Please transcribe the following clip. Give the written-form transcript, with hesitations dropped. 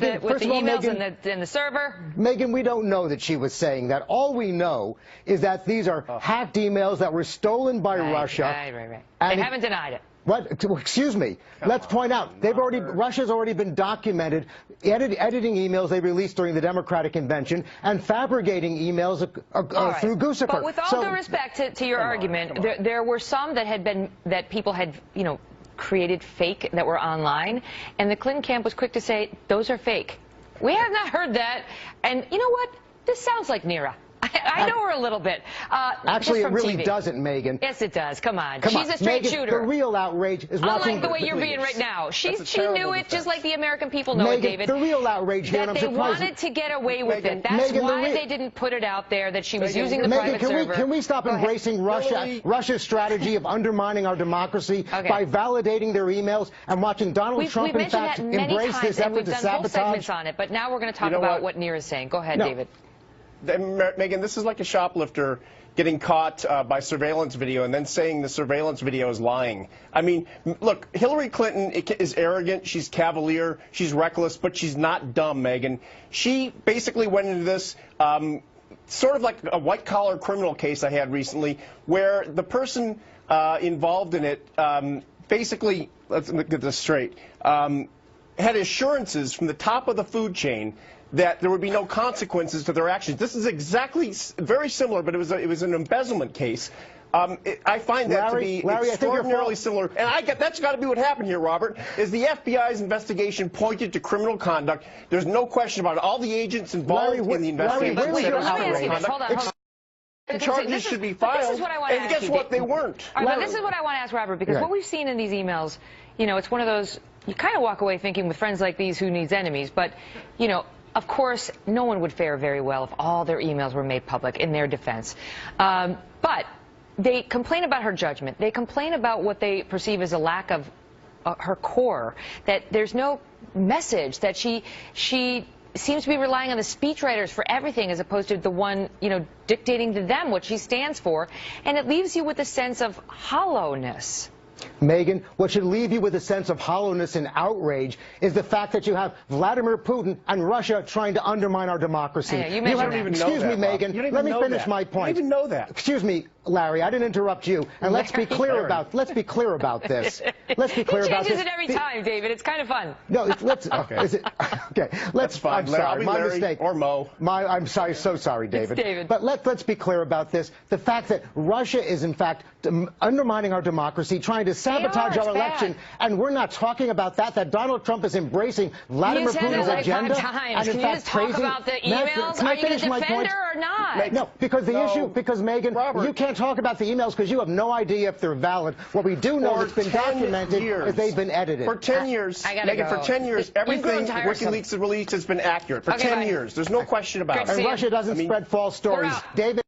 Megyn, with the all, emails Megyn, and the server? Megyn, we don't know that she was saying that. All we know is that these are hacked emails that were stolen by Russia. Right. They haven't denied it. What? Excuse me. Let's point out Russia's already been documented editing emails they released during the Democratic convention and fabricating emails through Guccifer. But with all due respect to your argument, there were some that people had created fake that were online, and the Clinton camp was quick to say those are fake. We have not heard that, and you know what? This sounds like Nira. I know her a little bit. Actually, it really TV. doesn't, Megyn. Yes, it does. She's a straight Megyn, shooter. The real outrage is watching. Unlike the way you're being right now. She knew it just like the American people know Megyn, it, David. The real outrage here, that they wanted to get away with it. That's why they didn't put it out there that she was using the private server. Can we stop embracing Russia's strategy of undermining our democracy by validating their emails and watching Donald Trump, in fact, embrace this effort to sabotage? We've done full segments on it, but now we're going to talk about what Nira is saying. Go ahead, David. Megyn, this is like a shoplifter getting caught by surveillance video and then saying the surveillance video is lying. I mean, look, Hillary Clinton is arrogant, she's cavalier, she's reckless, but she's not dumb, Megyn. She basically went into this sort of like a white-collar criminal case I had recently where the person involved in it basically, let's get this straight, had assurances from the top of the food chain that there would be no consequences to their actions. This is exactly very similar, but it was an embezzlement case. I find that to be extraordinarily similar, and that's got to be what happened here, Robert. Is the FBI's investigation pointed to criminal conduct? There's no question about it. All the agents involved in the investigation said hold on. Charges should be filed, and guess what? They weren't. This is what I want to ask Robert, because what we've seen in these emails, you know, it's one of those, you kind of walk away thinking with friends like these, who needs enemies? But, you know, of course, no one would fare very well if all their emails were made public in their defense. But they complain about her judgment. They complain about what they perceive as a lack of her core, that there's no message, that she seems to be relying on the speechwriters for everything as opposed to the one, you know, dictating to them what she stands for. And it leaves you with a sense of hollowness. Megyn, what should leave you with a sense of hollowness and outrage is the fact that you have Vladimir Putin and Russia trying to undermine our democracy. Excuse me, Megyn. Let me finish my point. You don't even know that. Excuse me, Larry. I didn't interrupt you. And let's be clear about this. Let's be clear about this. He changes it every time, David. It's kind of fun. No, let's. Okay. Okay. That's fine. I'm sorry. My Larry mistake. Or Mo. I'm sorry. So sorry, David. It's David. But let's be clear about this. The fact that Russia is in fact undermining our democracy, trying to sabotage our election, and we're not talking about that Donald Trump is embracing Vladimir Putin's agenda. And in fact, talk about the emails? Are you going to defend her or not? No, because Megyn, you can't talk about the emails because you have no idea if they're valid. What we do know that's been documented is they've been edited. For 10 years, Megyn, for 10 years, everything WikiLeaks has released has been accurate. For 10 years. There's no question about it. And Russia doesn't spread false stories. David.